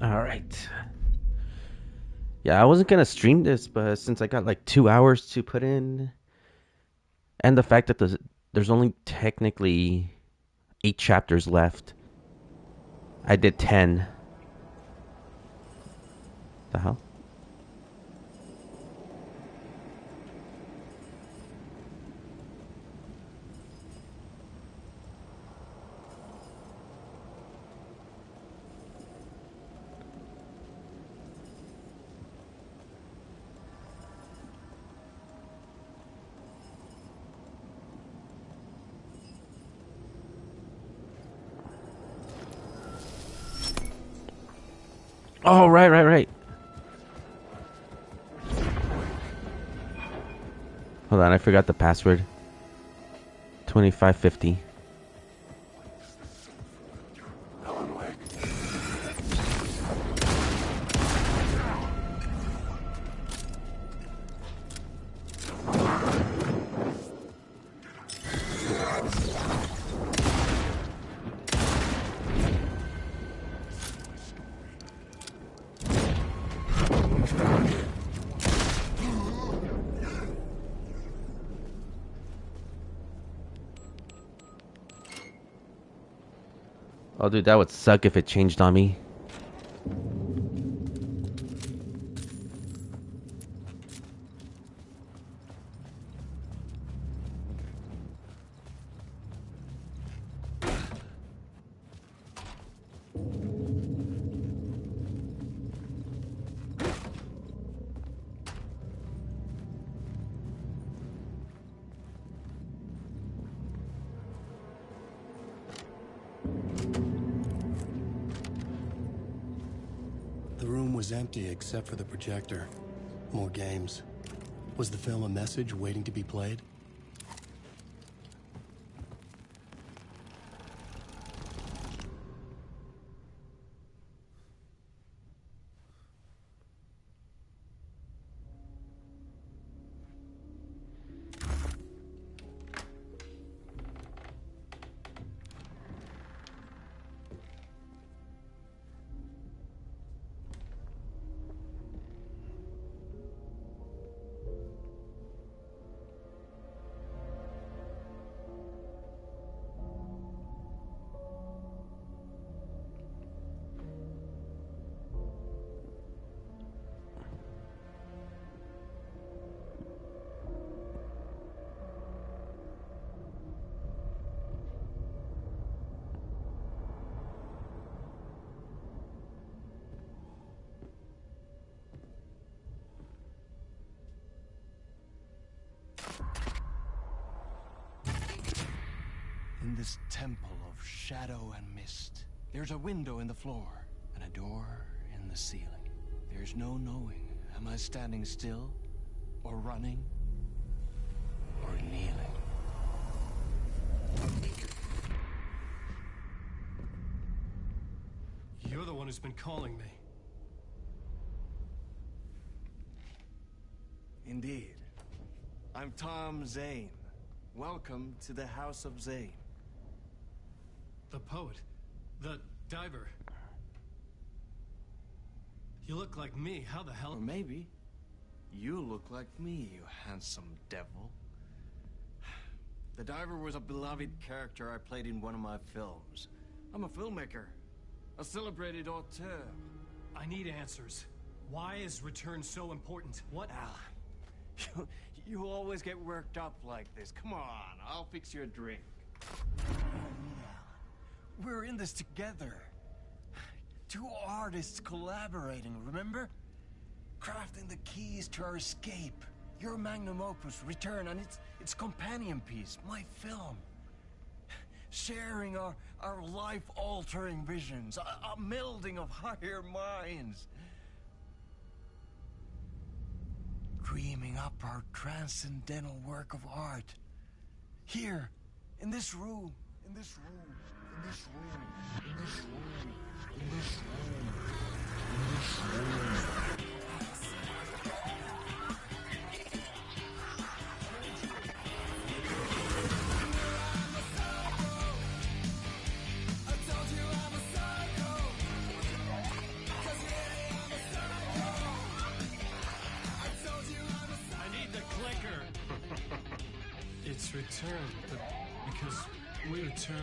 All right. Yeah, I wasn't gonna stream this, but since I got like 2 hours to put in, and the fact that there's only technically 8 chapters left, I did 10. The hell? Oh, right. Hold on, I forgot the password. 2550. Oh, dude, that would suck if it changed on me. The room was empty except for the projector. More games. Was the film a message waiting to be played? In this temple of shadow and mist, there's a window in the floor and a door in the ceiling. There's no knowing, am I standing still, or running, or kneeling? You're the one who's been calling me. Indeed. I'm Tom Zane. Welcome to the House of Zane. The poet. The diver. You look like me. How the hell? Or maybe you look like me, you handsome devil. The diver was a beloved character I played in one of my films. I'm a filmmaker, a celebrated auteur. I need answers. Why is Return so important? What? Al, you always get worked up like this. Come on, I'll fix you a drink. We're in this together. Two artists collaborating, remember? Crafting the keys to our escape. Your magnum opus, Return, and its companion piece, my film. Sharing our life-altering visions, a melding of higher minds. Dreaming up our transcendental work of art. Here, in this room, in this room, in this room, in this room, in this room, in this room. It's returned, but because we returned.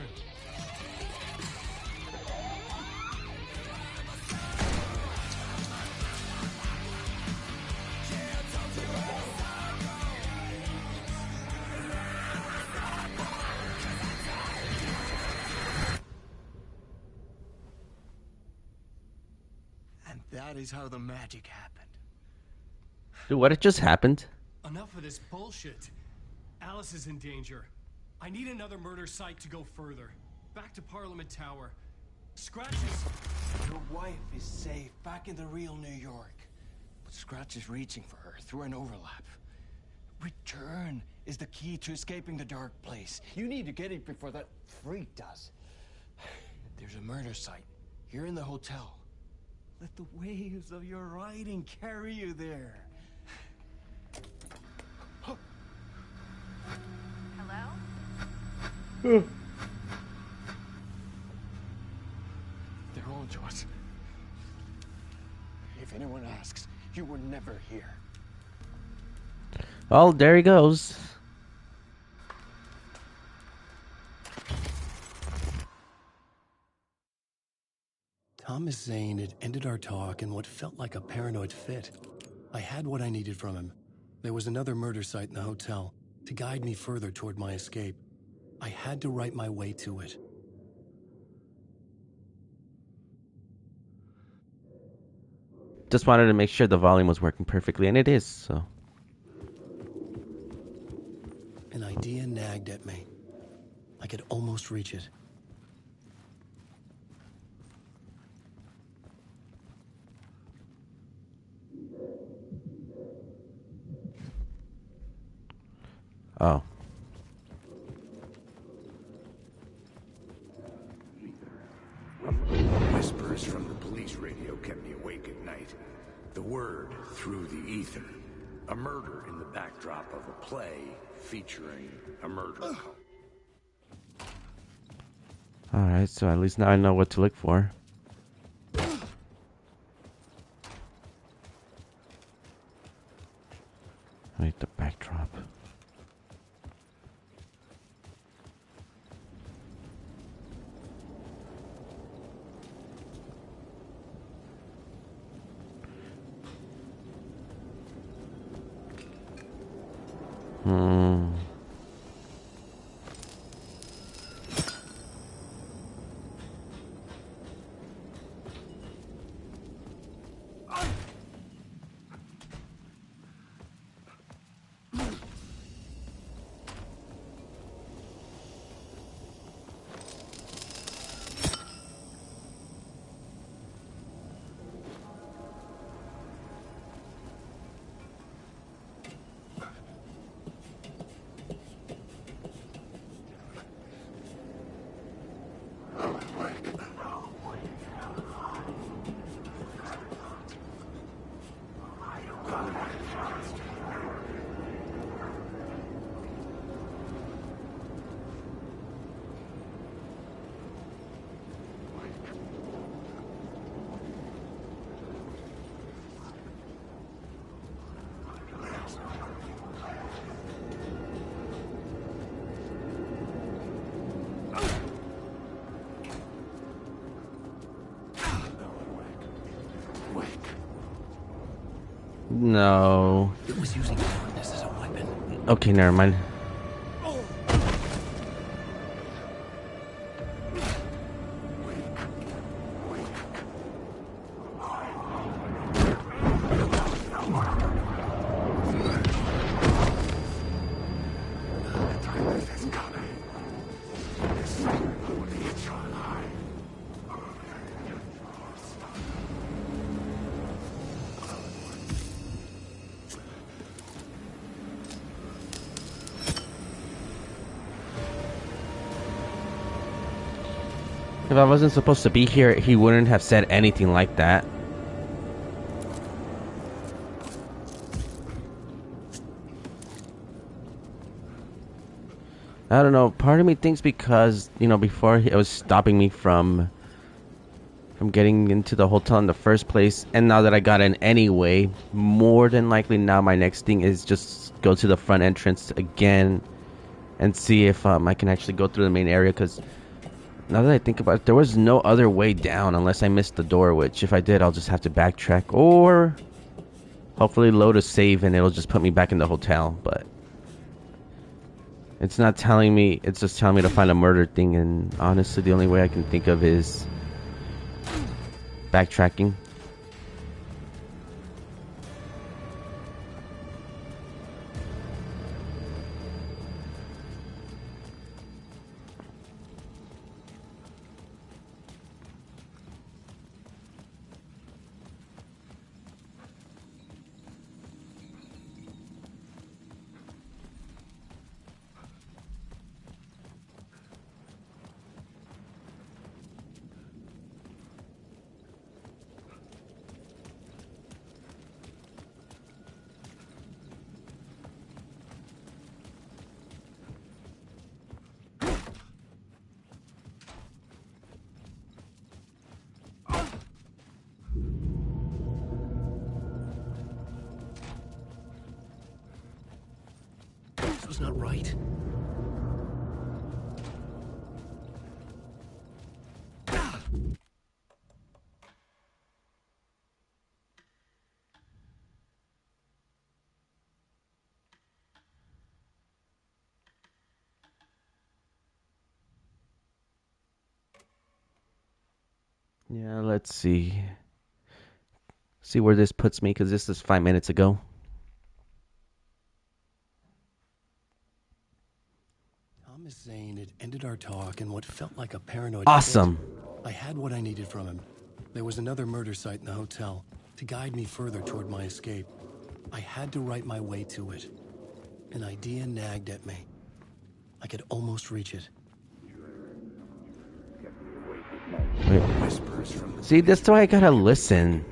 And that is how the magic happened. Dude, what had just happened? Enough of this bullshit. Alice is in danger. I need another murder site to go further. Back to Parliament Tower. Scratches. Your wife is safe back in the real New York. But Scratch is reaching for her through an overlap. Return is the key to escaping the dark place. You need to get it before that freak does. There's a murder site here in the hotel. Let the waves of your writing carry you there. Hello? They're on to us. If anyone asks, you were never here. Oh, there he goes. Thomas Zane had ended our talk in what felt like a paranoid fit. I had what I needed from him. There was another murder site in the hotel to guide me further toward my escape. I had to write my way to it. Just wanted to make sure the volume was working perfectly, and it is, so. An idea nagged at me. I could almost reach it. Oh. Whispers from the police radio kept me awake at night. The word through the ether. A murder in the backdrop of a play featuring a murder. Alright, so at least now I know what to look for. Wait, the backdrop. Hmm. No. It was using darkness as a weapon. Okay, never mind. If I wasn't supposed to be here, he wouldn't have said anything like that. I don't know. Part of me thinks because, you know, before it was stopping me from getting into the hotel in the first place, and now that I got in anyway, more than likely now my next thing is just go to the front entrance again and see if I can actually go through the main area. Because now that I think about it, there was no other way down unless I missed the door. Which, if I did, I'll just have to backtrack or hopefully load a save and it'll just put me back in the hotel. But it's not telling me. It's just telling me to find a murder thing. And honestly, the only way I can think of is backtracking. This was not right. Yeah, let's see. See where this puts me, because this is 5 minutes ago. Thomas Zane had ended our talk in what felt like a paranoid Awesome. fit. I had what I needed from him. There was another murder site in the hotel to guide me further toward my escape. I had to write my way to it. An idea nagged at me. I could almost reach it. Wait. See, that's why I gotta listen.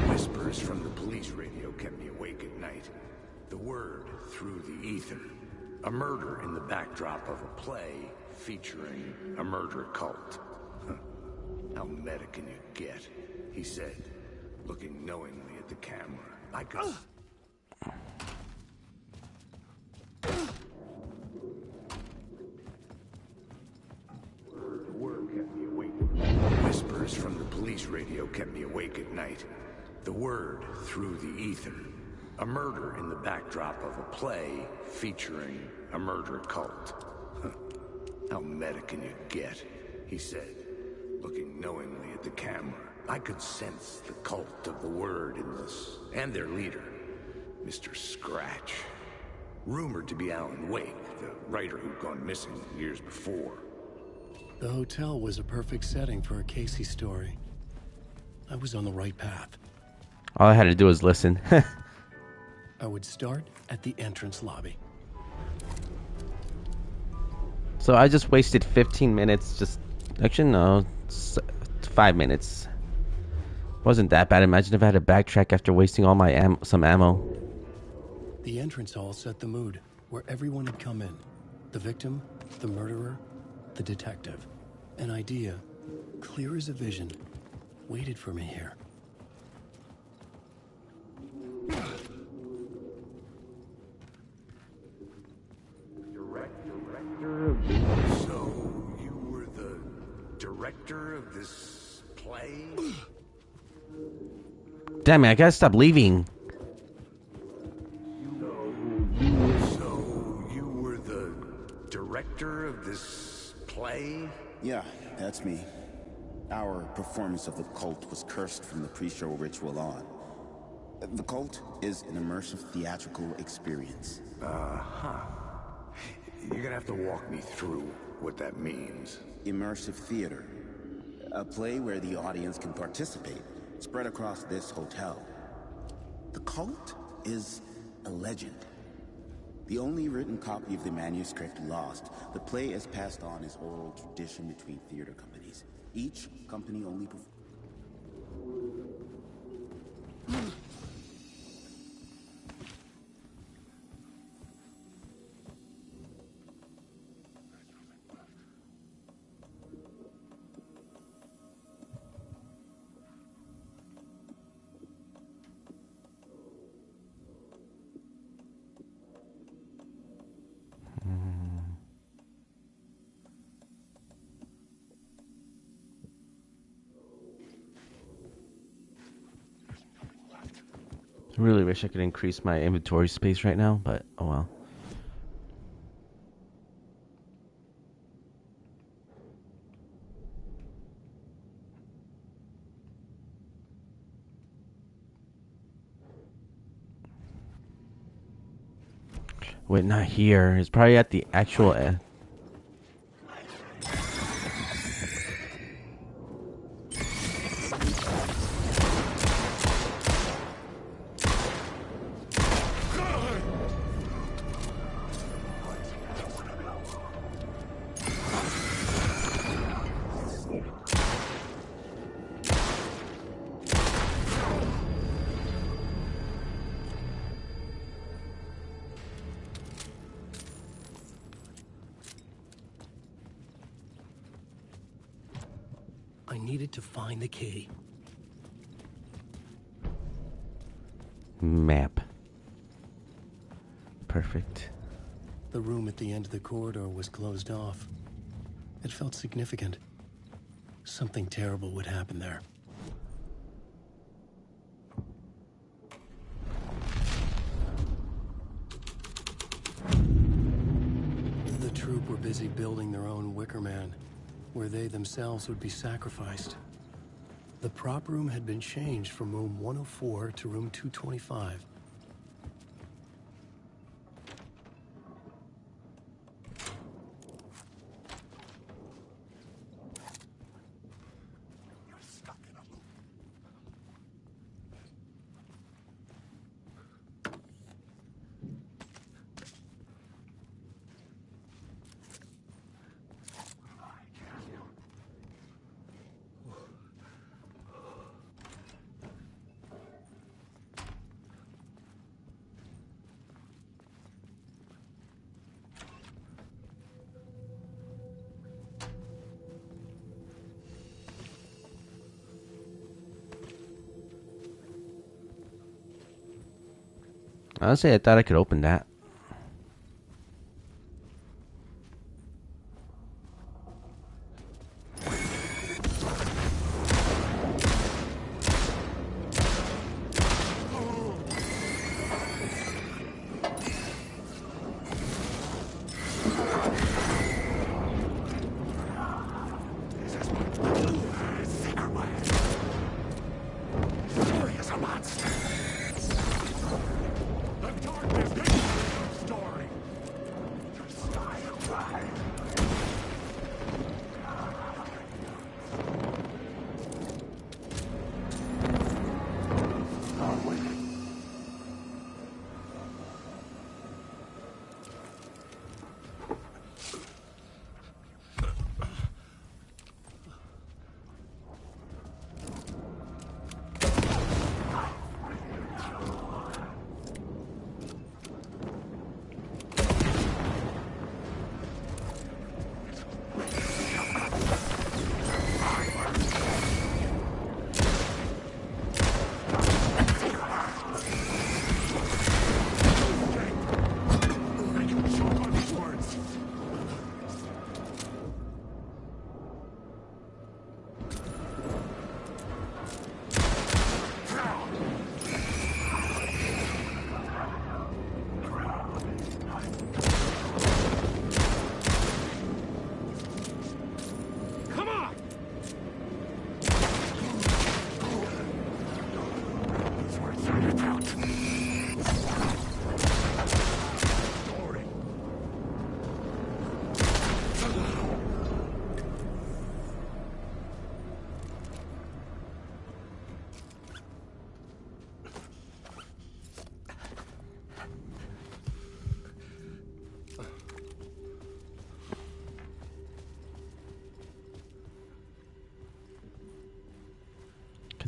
Whispers from the police radio kept me awake at night. The word through the ether. A murder in the backdrop of a play featuring a murder cult. Huh. How meta can you get? He said, looking knowingly at the camera. I could... Word kept me awake at night. Whispers from the police radio kept me awake at night. The word through the ether. A murder in the backdrop of a play featuring a murder cult. Huh. How meta can you get? He said, looking knowingly at the camera. I could sense the cult of the word in this, and their leader, Mr. Scratch. Rumored to be Alan Wake, the writer who'd gone missing years before. The hotel was a perfect setting for a Casey story. I was on the right path. All I had to do was listen. I would start at the entrance lobby. So I just wasted 15 minutes. Actually, no, 5 minutes. Wasn't that bad. Imagine if I had to backtrack after wasting all my some ammo. The entrance hall set the mood, where everyone had come in. The victim, the murderer, the detective. An idea, clear as a vision, waited for me here. So, you were the director of this play? Damn it, I gotta stop leaving. So, you were the director of this play? Yeah, that's me. Our performance of the cult was cursed from the pre-show ritual on. The cult is an immersive theatrical experience. You're gonna have to walk me through what that means. Immersive theater. A play where the audience can participate, spread across this hotel. The cult is a legend. The only written copy of the manuscript lost, the play is passed on as oral tradition between theater companies. Each company only I really wish I could increase my inventory space right now, but oh well. Wait, not here. It's probably at the actual end. I needed to find the key. Map. Perfect. The room at the end of the corridor was closed off. It felt significant. Something terrible would happen there. The troupe were busy building their own Wicker Man, where they themselves would be sacrificed. The prop room had been changed from room 104 to room 225. Honestly, I thought I could open that.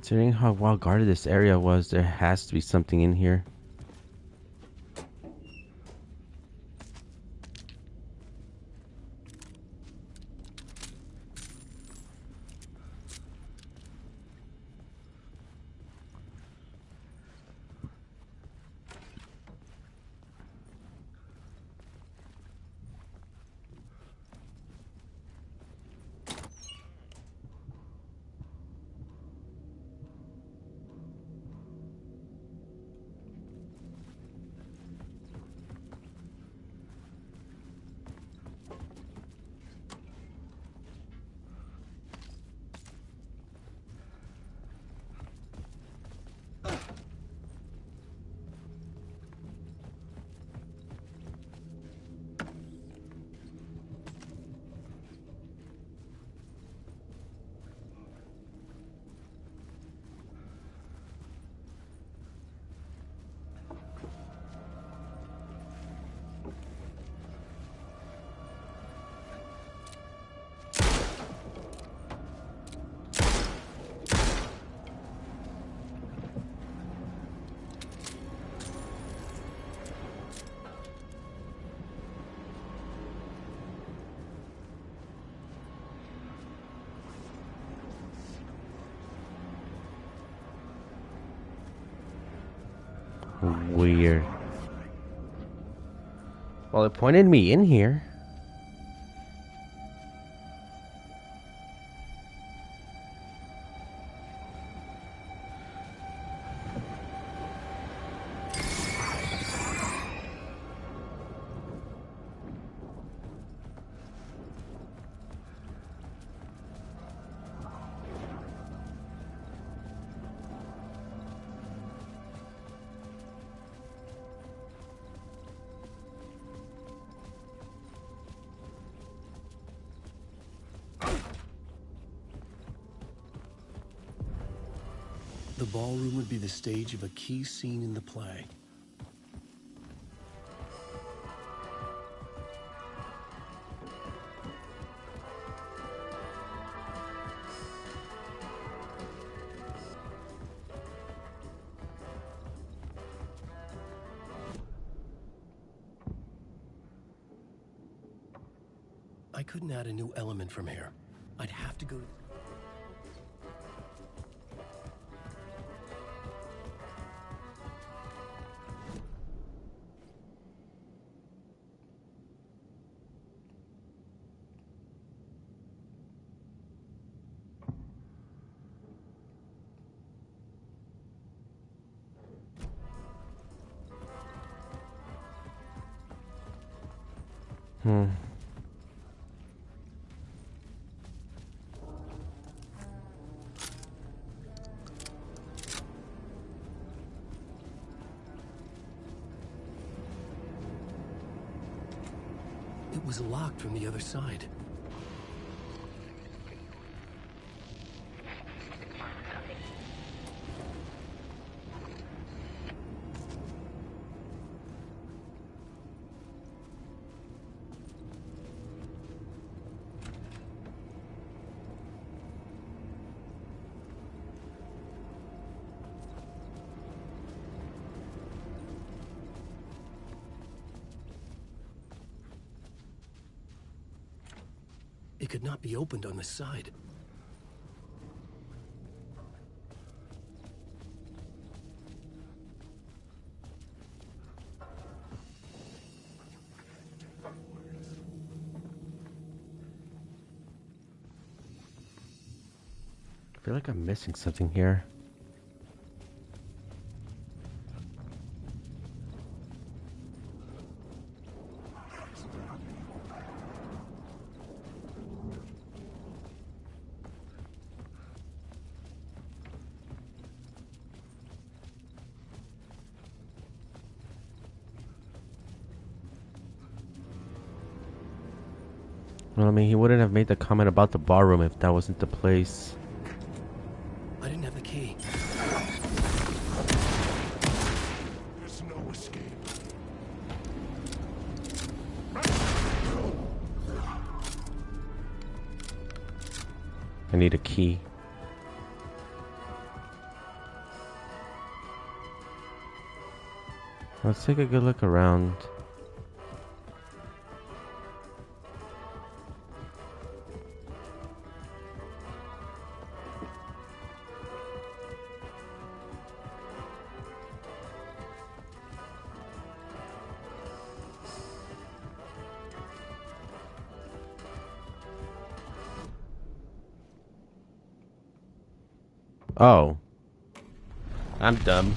Considering how well guarded this area was, there has to be something in here. Weird. Well, it pointed me in here. The ballroom would be the stage of a key scene in the play. I couldn't add a new element from here. I'd have to go... It was locked from the other side. It could not be opened on the side. I feel like I'm missing something here. Well, I mean, he wouldn't have made the comment about the barroom if that wasn't the place. I didn't have the key. There's no escape. I need a key. Let's take a good look around. Oh. I'm dumb.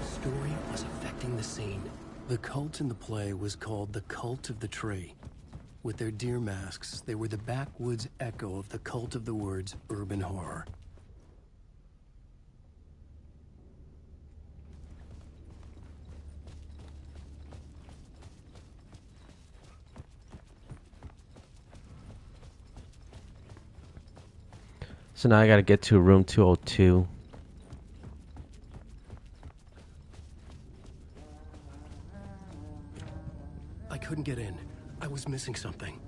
Story was affecting the scene. The cult in the play was called the Cult of the Tree. With their deer masks, they were the backwoods echo of the cult of the words urban horror. So now I gotta get to room 202. I couldn't get in. I was missing something.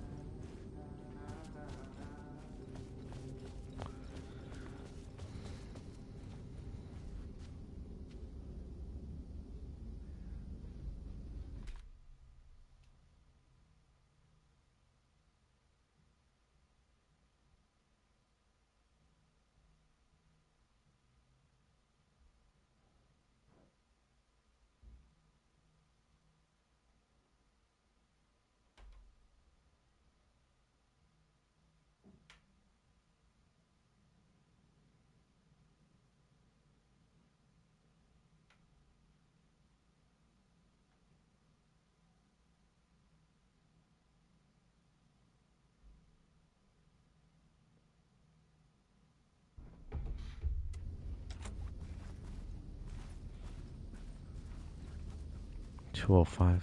$205.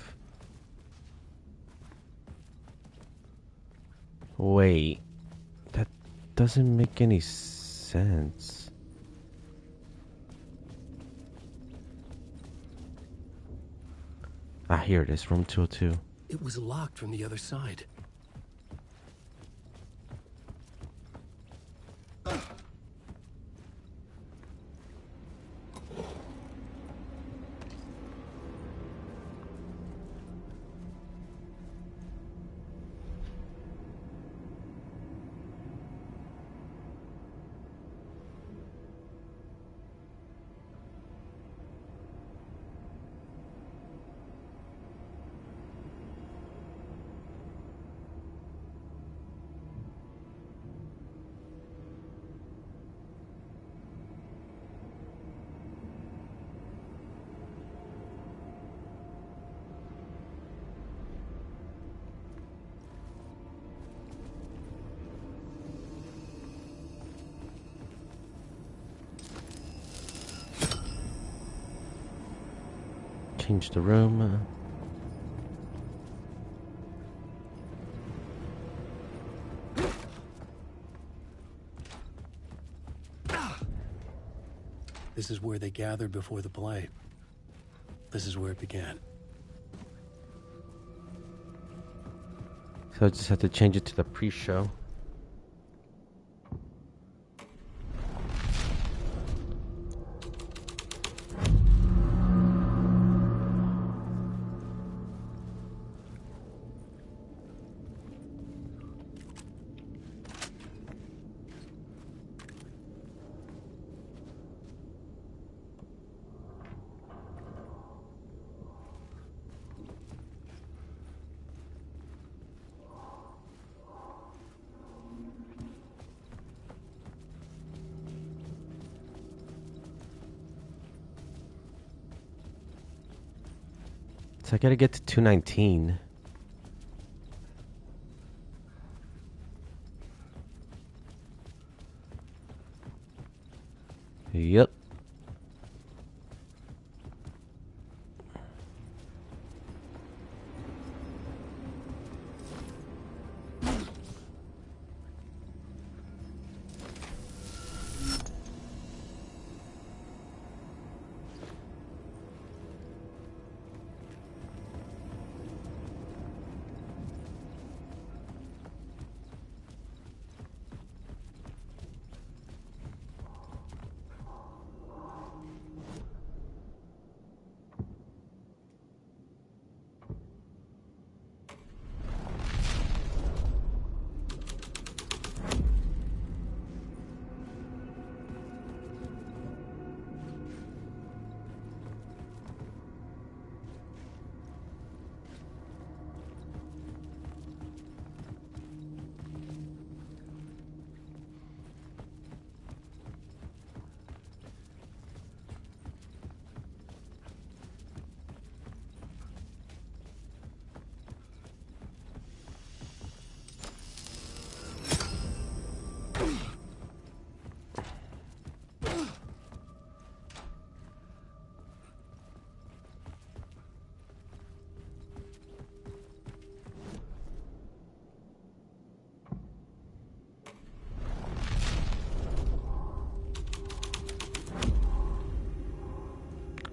Wait. That doesn't make any sense. Ah, here it is, room 202. It was locked from the other side. Change the room. This is where they gathered before the play. This is where it began. So I just have to change it to the pre-show. So I gotta get to 219. Yep.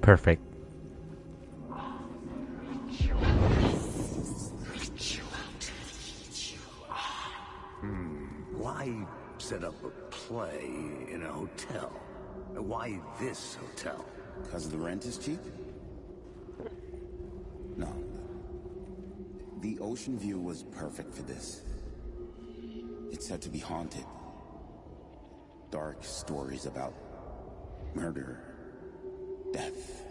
Perfect. Why set up a play in a hotel? Why this hotel? Because the rent is cheap? No. The ocean view was perfect for this. It's said to be haunted. Dark stories about murder, death,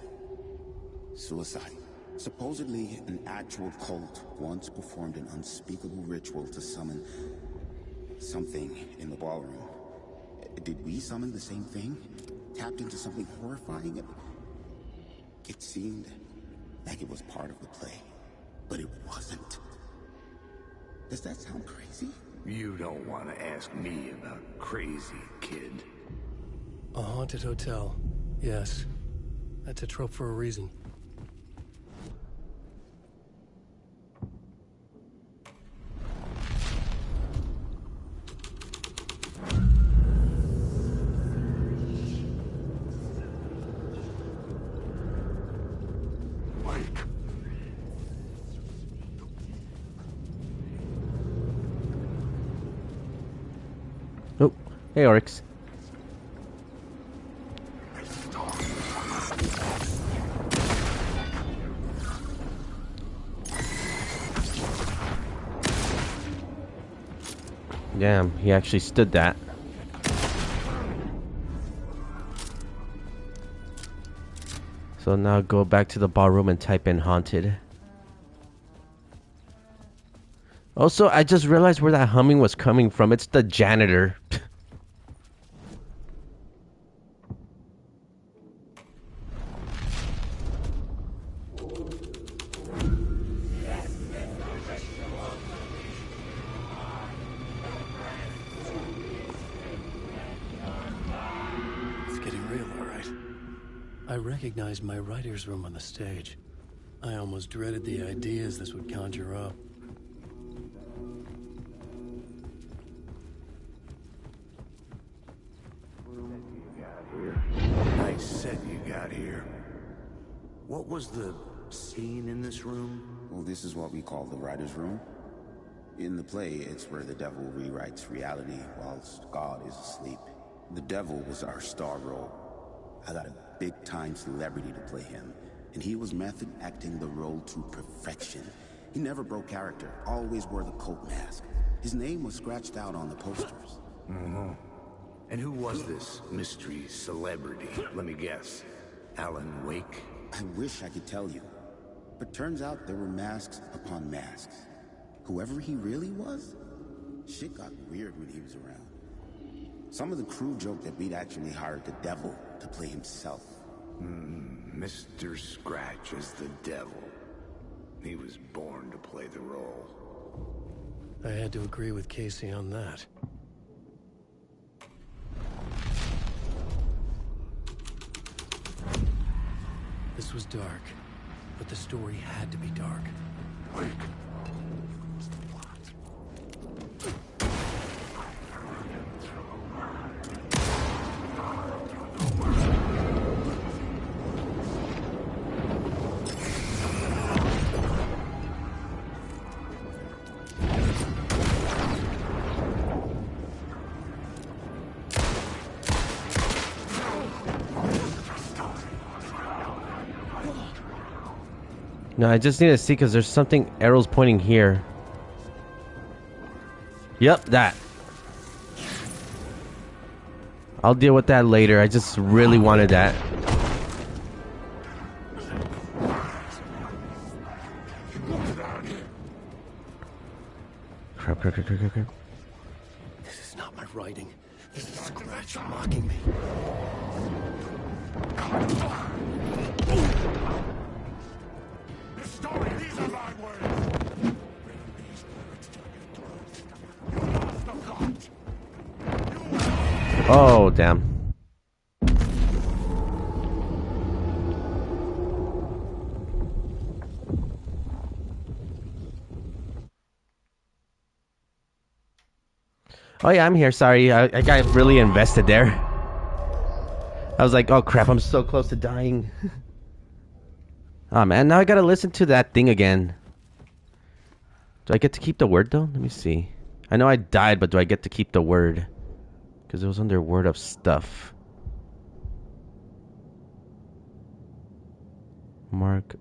suicide. Supposedly, an actual cult once performed an unspeakable ritual to summon something in the ballroom. Did we summon the same thing? Tapped into something horrifying? It seemed like it was part of the play, but it wasn't. Does that sound crazy? You don't want to ask me about crazy, kid. A haunted hotel. Yes. That's a trope for a reason. Oh, hey, Oryx. Damn, he actually stood that. So now go back to the ballroom and type in haunted. Also, I just realized where that humming was coming from. It's the janitor. It's getting real, all right. I recognized my writer's room on the stage. I almost dreaded the ideas this would conjure up. Nice set you got here. What was the scene in this room? Well, this is what we call the writer's room. In the play, it's where the devil rewrites reality whilst God is asleep. The devil was our star role. I got a big-time celebrity to play him, and he was method acting the role to perfection. He never broke character, always wore the cult mask. His name was scratched out on the posters. And who was this mystery celebrity? Let me guess. Alan Wake? I wish I could tell you, but turns out there were masks upon masks. Whoever he really was, shit got weird when he was around. Some of the crew joked that we'd actually hired the devil to play himself. Mr. Scratch as the devil. He was born to play the role. I had to agree with Casey on that. This was dark, but the story had to be dark. No, I just need to see because there's something arrows pointing here. Yep, that. I'll deal with that later. I just really wanted that. Crap. This is not my writing. This is Scratch mocking me. These are my words! Oh, damn. Oh yeah, I'm here. Sorry, I got really invested there. I was like, oh crap, I'm so close to dying. Oh man, now I gotta listen to that thing again. Do I get to keep the word though? Let me see. I know I died, but do I get to keep the word? Because it was under word of stuff. Mark.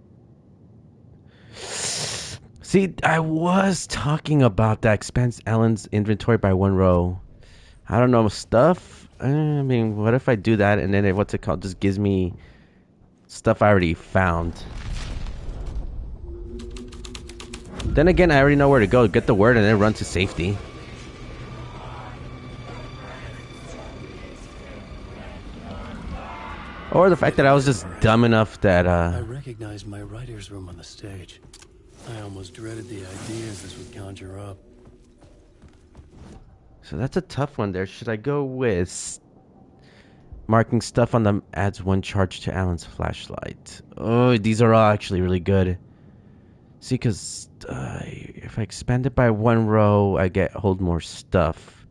See, I was talking about that. Expands Ellen's inventory by 1 row. I don't know, stuff? I mean, what if I do that and then what's it called? Just gives me stuff I already found. Then again, I already know where to go. Get the word and then run to safety. Or the fact that I was just dumb enough that I recognized my writer's room on the stage. I almost dreaded the ideas this would conjure up. So that's a tough one there. Should I go with marking stuff on them adds 1 charge to Alan's flashlight? Oh, these are all actually really good. See, because if I expand it by 1 row, I hold more stuff.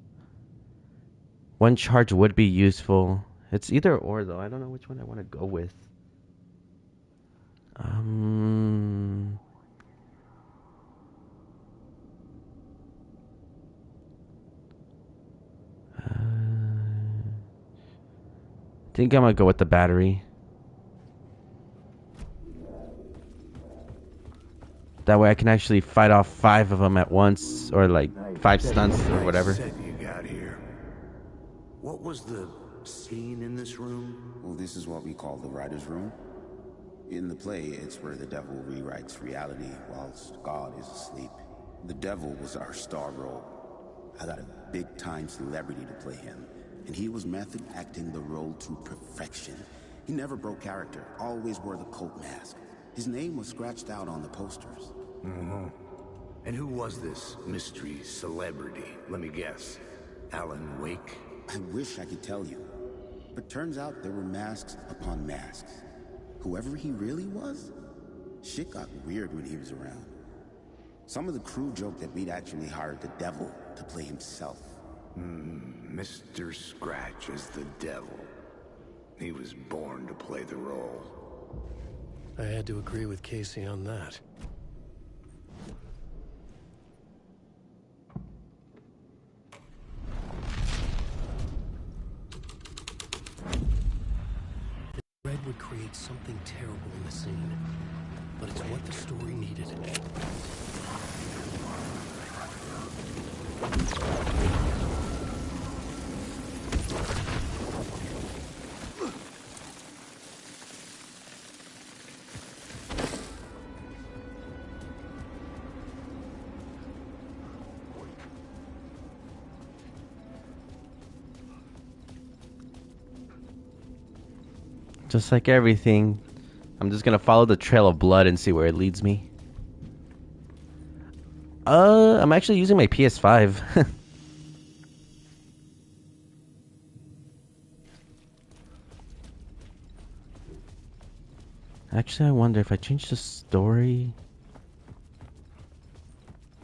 1 charge would be useful. It's either or though. I don't know which one I want to go with. I think I'm gonna go with the battery. That way I can actually fight off 5 of them at once, or like 5 stunts or whatever. Set you got here. What was the scene in this room? Well, this is what we call the writer's room. In the play, it's where the devil rewrites reality whilst God is asleep. The devil was our star role. I got a big-time celebrity to play him, and he was method acting the role to perfection. He never broke character, always wore the cult mask. His name was scratched out on the posters. And who was this mystery celebrity? Let me guess. Alan Wake? I wish I could tell you, but turns out there were masks upon masks. Whoever he really was, shit got weird when he was around. Some of the crew joked that we'd actually hired the devil to play himself. Mr. Scratch is the devil. He was born to play the role. I had to agree with Casey on that. Red would create something terrible in the scene, but it's what the story needed. Just like everything, I'm just gonna follow the trail of blood and see where it leads me. I'm actually using my PS5. Actually, I wonder if I change the story.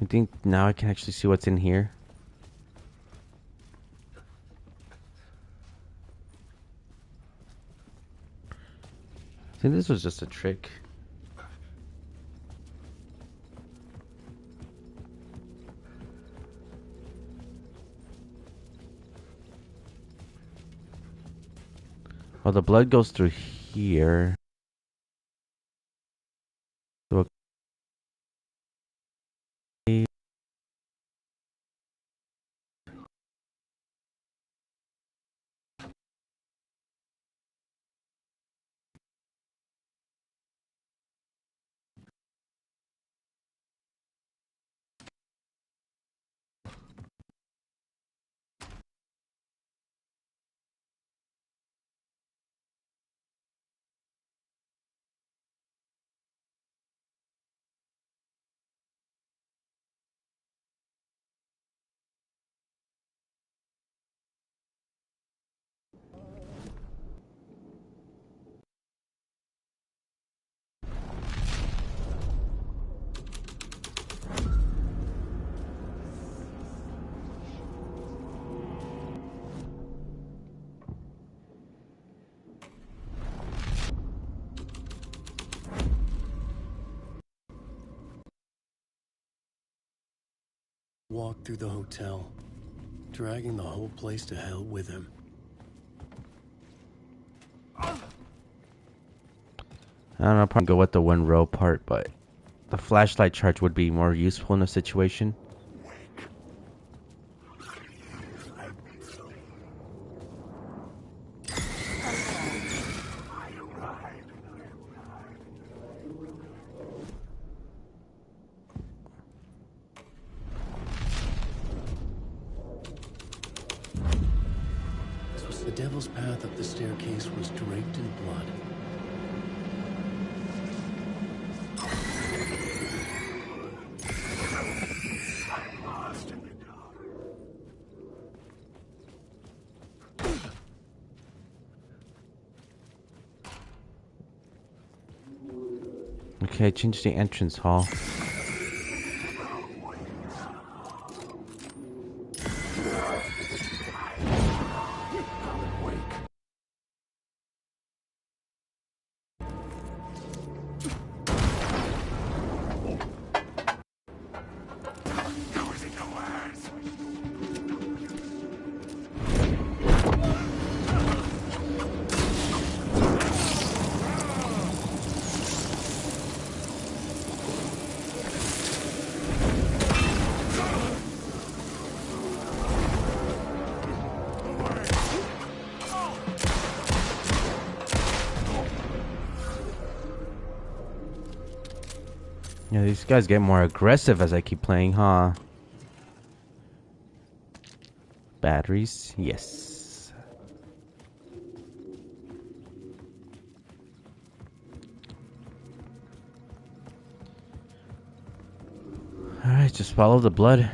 I think now I can actually see what's in here. I think this was just a trick. Well, the blood goes through here. So, okay. walked through the hotel, dragging the whole place to hell with him. I don't know, probably go with the one row part, but the flashlight charge would be more useful in a situation. The devil's path up the staircase was draped in blood. Okay, change the entrance hall. Yeah, these guys get more aggressive as I keep playing, huh? Batteries, yes. Alright, just follow the blood.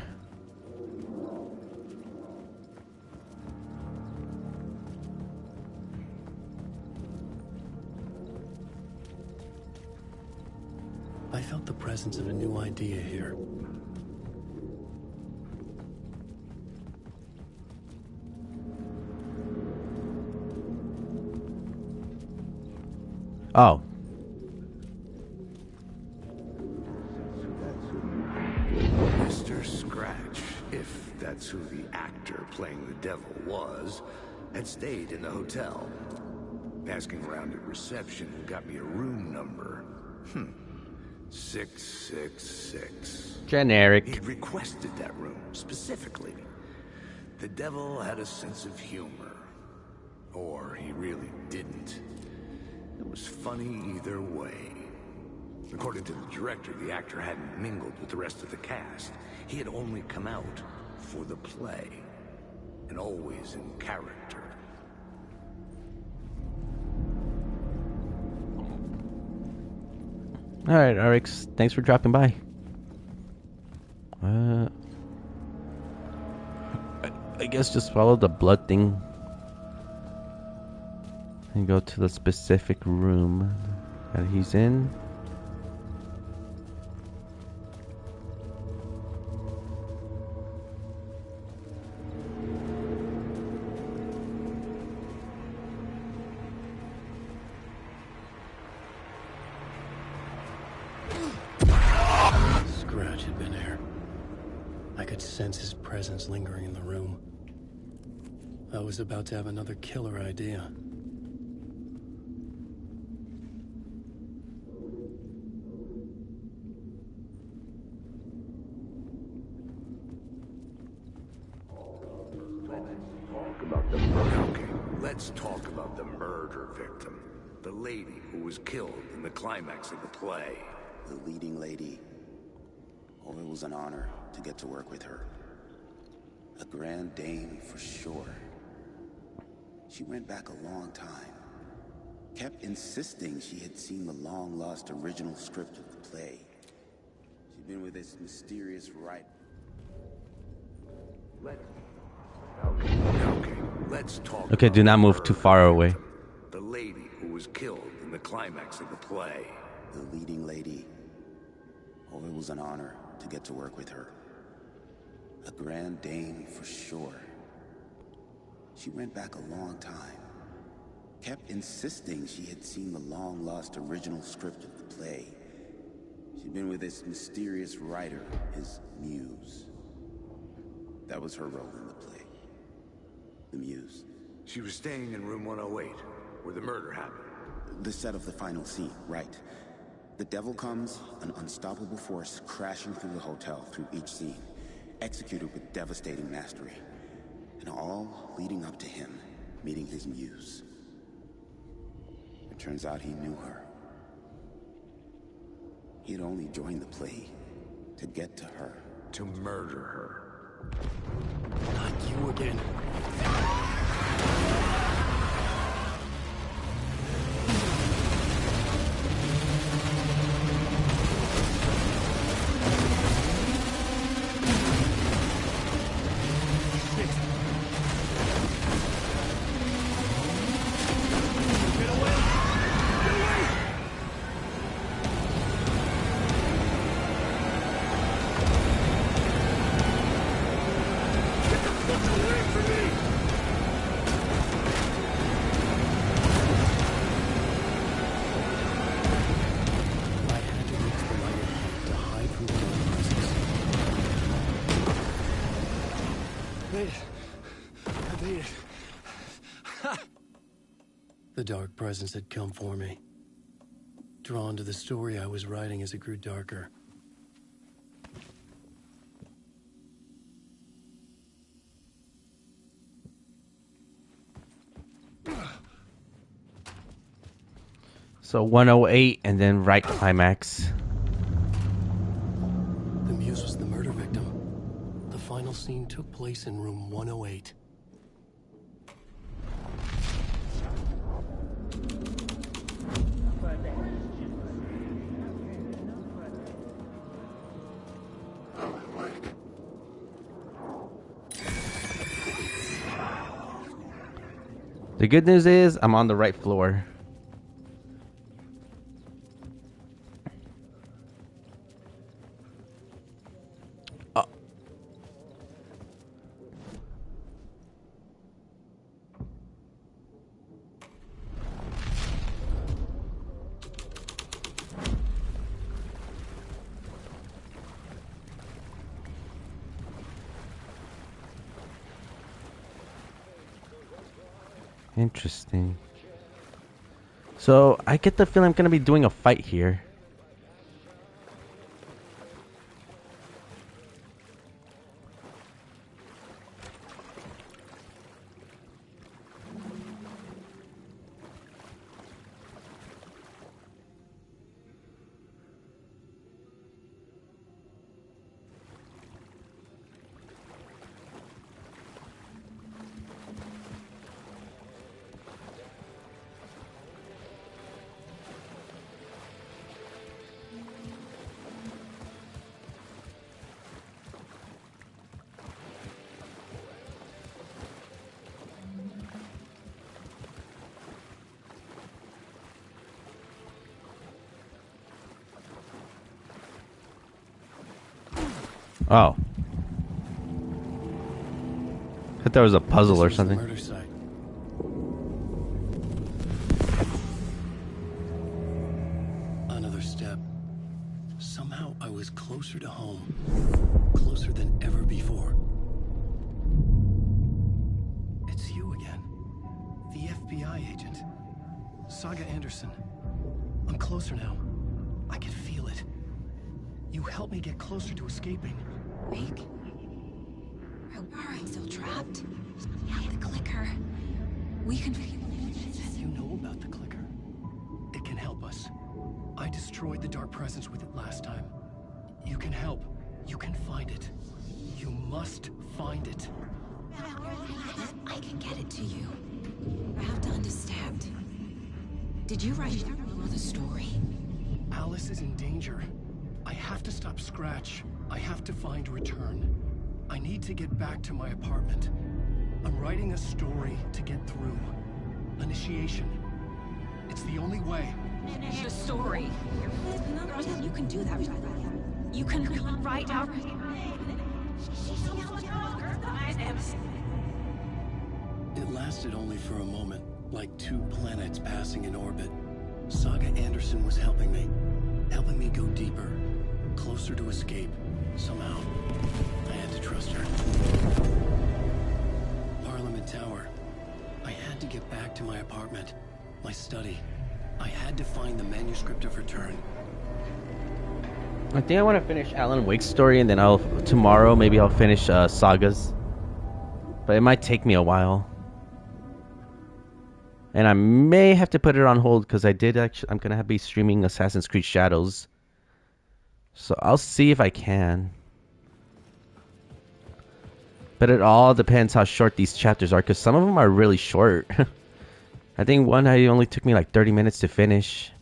I felt the presence of a new idea here. Oh. Mr. Scratch, if that's who the actor playing the devil was, had stayed in the hotel. Asking around at reception got me a room number. 666. Generic. He'd requested that room, specifically. The devil had a sense of humor. Or he really didn't. It was funny either way. According to the director, the actor hadn't mingled with the rest of the cast. He had only come out for the play. And always in character. Alright, RX, thanks for dropping by. I guess just follow the blood thing. And go to the specific room that he's in. Scratch had been here. I could sense his presence lingering in the room. I was about to have another killer idea. Okay, let's talk about the murder victim. The lady who was killed in the climax of the play. The leading lady. Oh, it was an honor to get to work with her. A grand dame for sure. She went back a long time. Kept insisting she had seen the long-lost original script of the play. She'd been with this mysterious writer. Okay, let's talk Okay, about do not the move too murder far away. victim. The lady who was killed in the climax of the play. The leading lady. Oh, it was an honor to get to work with her. A grand dame for sure. She went back a long time. Kept insisting she had seen the long-lost original script of the play. She'd been with this mysterious writer, his muse. That was her role in the play. The Muse. She was staying in room 108, where the murder happened. The set of the final scene, right. The devil comes, an unstoppable force crashing through the hotel through each scene, executed with devastating mastery. And all leading up to him meeting his muse. It turns out he knew her. He had only joined the play to get to her. To murder her. Not you again. The dark presence had come for me. Drawn to the story I was writing as it grew darker. So 108 and then right climax. The Muse was the murder victim. The final scene took place in room 108. The good news is I'm on the right floor. Oh. Interesting. So I get the feeling I'm gonna be doing a fight here. Oh. I thought there was a puzzle or something. Murder site. Another step. Somehow I was closer to home. Closer than ever before. It's you again. The FBI agent. Saga Anderson. I'm closer now. I can feel it. You helped me get closer to escaping. Rick? Are we still trapped? Yeah, the clicker. We can... You know about the clicker. It can help us. I destroyed the dark presence with it last time. You can help. You can find it. You must find it. I can get it to you. I have to understand. Did you write the story? Alice is in danger. I have to stop Scratch. I have to find Return. I need to get back to my apartment. I'm writing a story to get through. Initiation. It's the only way. The story. You can do that. You can write out... It lasted only for a moment, like two planets passing in orbit. Saga Anderson was helping me go deeper, closer to escape. Somehow, I had to trust her. Parliament Tower. I had to get back to my apartment, my study. I had to find the manuscript of return. I think I want to finish Alan Wake's story, and then tomorrow maybe I'll finish Sagas. But it might take me a while. And I may have to put it on hold because I'm gonna be streaming Assassin's Creed Shadows. So I'll see if I can. But it all depends how short these chapters are, because some of them are really short. I think one only took me like 30 minutes to finish.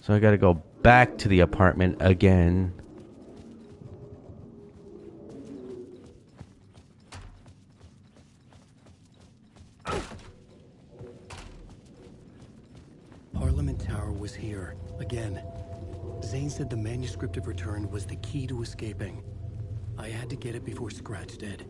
So I gotta go back to the apartment again. Parliament Tower was here, again. Zane said the manuscript of return was the key to escaping. I had to get it before Scratch did.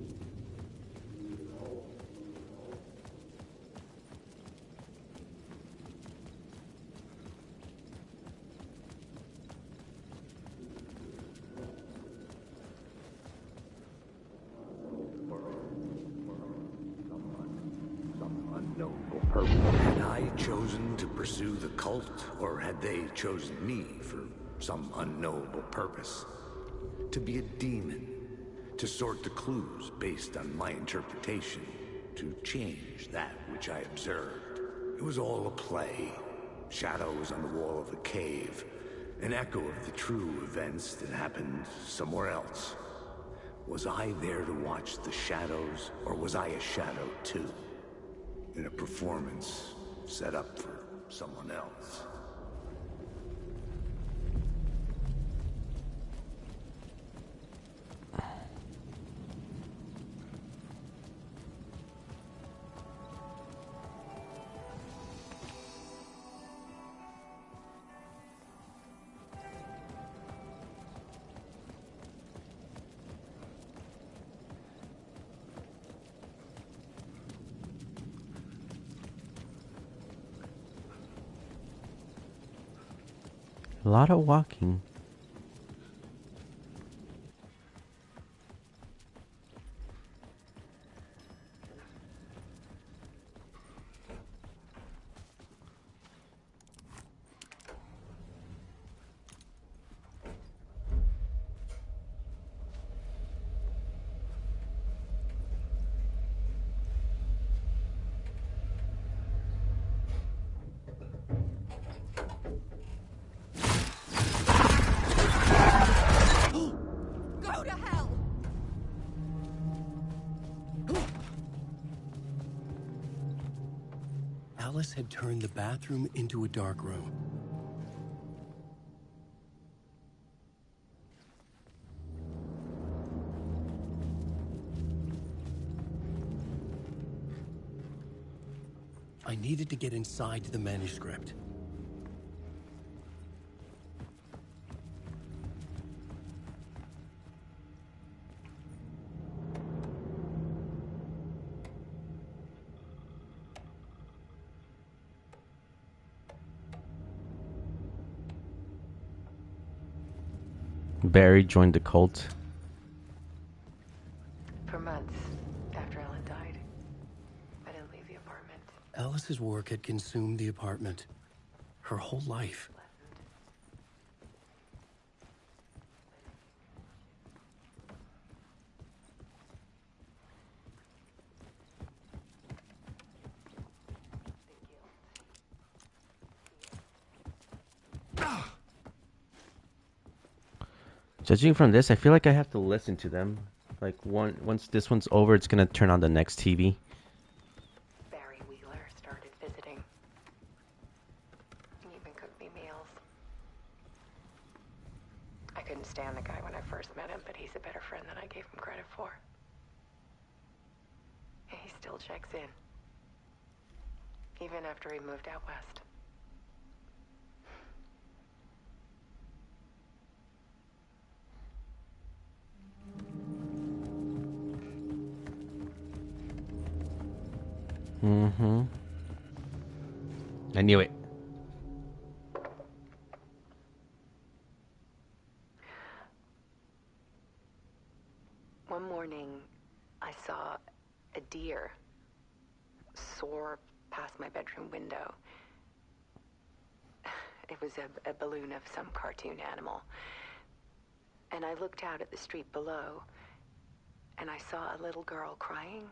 Had I chosen to pursue the cult, or had they chosen me for some unknowable purpose? To be a demon, to sort the clues based on my interpretation, to change that which I observed. It was all a play. Shadows on the wall of a cave, an echo of the true events that happened somewhere else. Was I there to watch the shadows, or was I a shadow too? In a performance set up for someone else. A lot of walking. Go to hell! Alice had turned the bathroom into a dark room. I needed to get inside the manuscript. Barry joined the cult. For months after Ellen died, I didn't leave the apartment. Alice's work had consumed the apartment. Her whole life. Judging from this, I feel like I have to listen to them. Like once this one's over, it's gonna turn on the next TV. Barry Wheeler started visiting. He even cooked me meals. I couldn't stand the guy when I first met him, but he's a better friend than I gave him credit for. And he still checks in. Even after he moved out west. Mm-hmm. I knew it. One morning, I saw a deer soar past my bedroom window. It was a balloon of some cartoon animal. And I looked out at the street below, and I saw a little girl crying.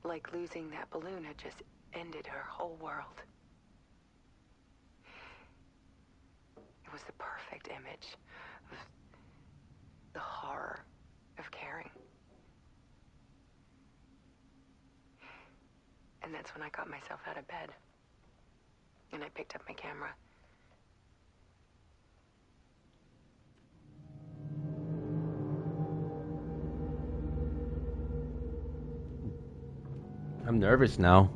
Like losing that balloon had just ended her whole world. It was the perfect image of the horror of caring. And that's when I got myself out of bed. And I picked up my camera. I'm nervous now.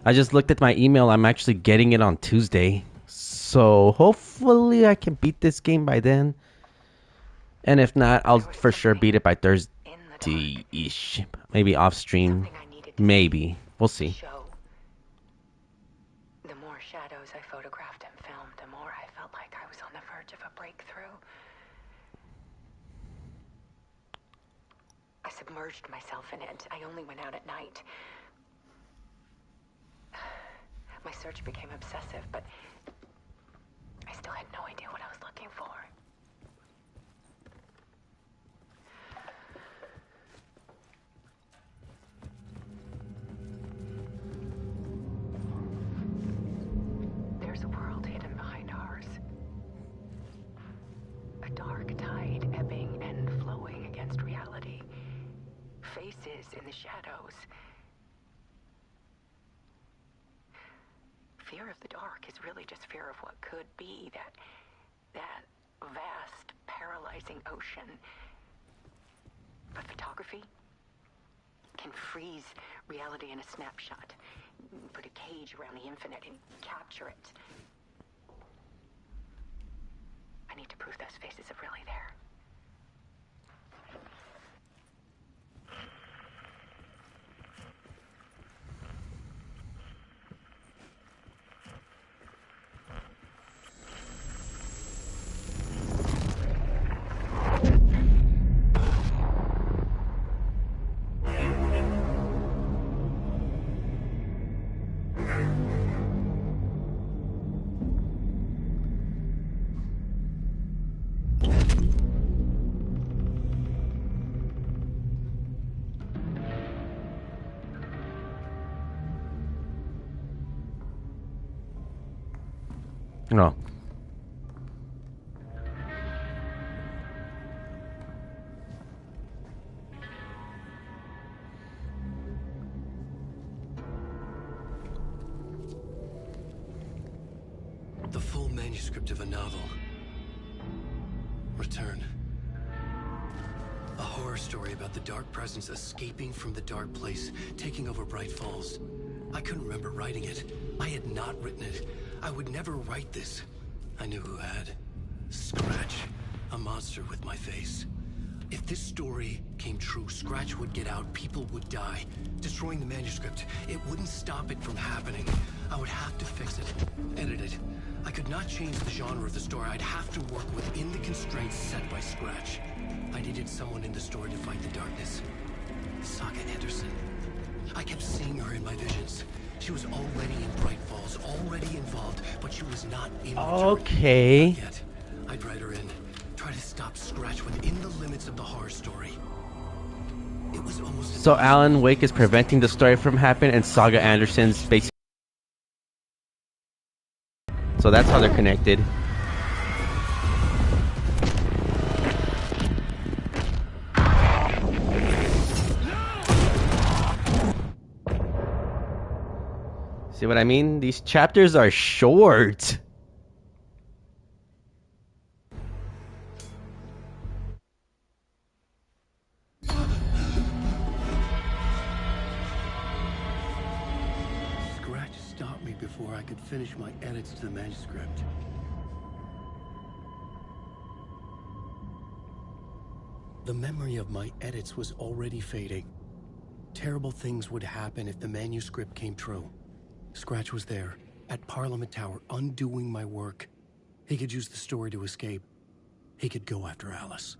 I just looked at my email. I'm actually getting it on Tuesday. So hopefully I can beat this game by then. And if not, I'll for sure beat it by Thursday-ish. Maybe off stream. Maybe. We'll see. The more shadows I photographed and filmed, the more I felt like I was on the verge of a breakthrough. I submerged myself in it. I only went out at night. My search became obsessive, but I still had no idea what I was looking for. There's a world hidden behind ours. A dark tide ebbing and flowing against reality. Faces in the shadows. Fear of the dark is really just fear of what could be, that vast, paralyzing ocean. But photography can freeze reality in a snapshot. Put a cage around the infinite and capture it. I need to prove those faces are really there. No. The full manuscript of a novel. Return. A horror story about the dark presence escaping from the dark place, taking over Bright Falls. I couldn't remember writing it. I had not written it. I would never write this. I knew who had. Scratch. A monster with my face. If this story came true, Scratch would get out, people would die. Destroying the manuscript, it wouldn't stop it from happening. I would have to fix it, edit it. I could not change the genre of the story. I'd have to work within the constraints set by Scratch. I needed someone in the story to fight the darkness. Saga Anderson. I kept seeing her in my visions. She was already in Bright Falls, already involved, but she was not in the Okay. Not yet. I'd write her in. Try to stop Scratch within the limits of the horror story. It was almost So Alan Wake is preventing the story from happening, and Saga Anderson's basically. So that's how they're connected. See what I mean? These chapters are short. Scratch stopped me before I could finish my edits to the manuscript. The memory of my edits was already fading. Terrible things would happen if the manuscript came true. Scratch was there, at Parliament Tower, undoing my work. He could use the story to escape. He could go after Alice.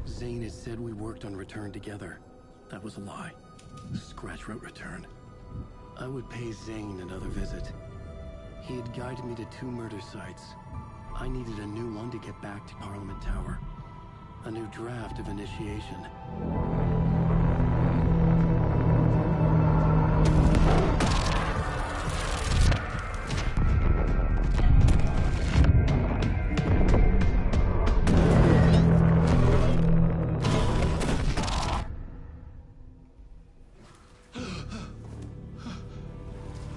Zane had said we worked on Return together. That was a lie. Scratch wrote Return. I would pay Zane another visit. He had guided me to 2 murder sites. I needed a new one to get back to Parliament Tower. A new draft of initiation.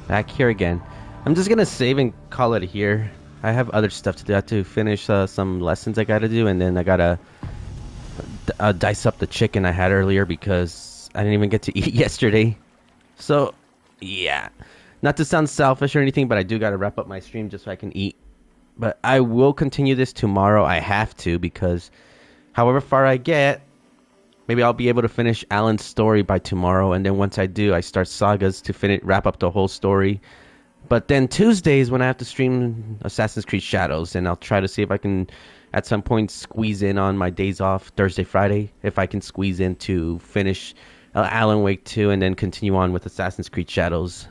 Back here again. I'm just gonna save and call it here. I have other stuff to do. I have to finish some lessons I gotta do, and then I gotta dice up the chicken I had earlier because I didn't even get to eat yesterday. So, yeah. Not to sound selfish or anything, but I do gotta wrap up my stream just so I can eat. But I will continue this tomorrow. I have to because however far I get, maybe I'll be able to finish Alan's story by tomorrow, and then once I do, I start Sagas to wrap up the whole story. But then Tuesdays when I have to stream Assassin's Creed Shadows, and I'll try to see if I can at some point squeeze in on my days off, Thursday, Friday, if I can squeeze in to finish Alan Wake 2 and then continue on with Assassin's Creed Shadows.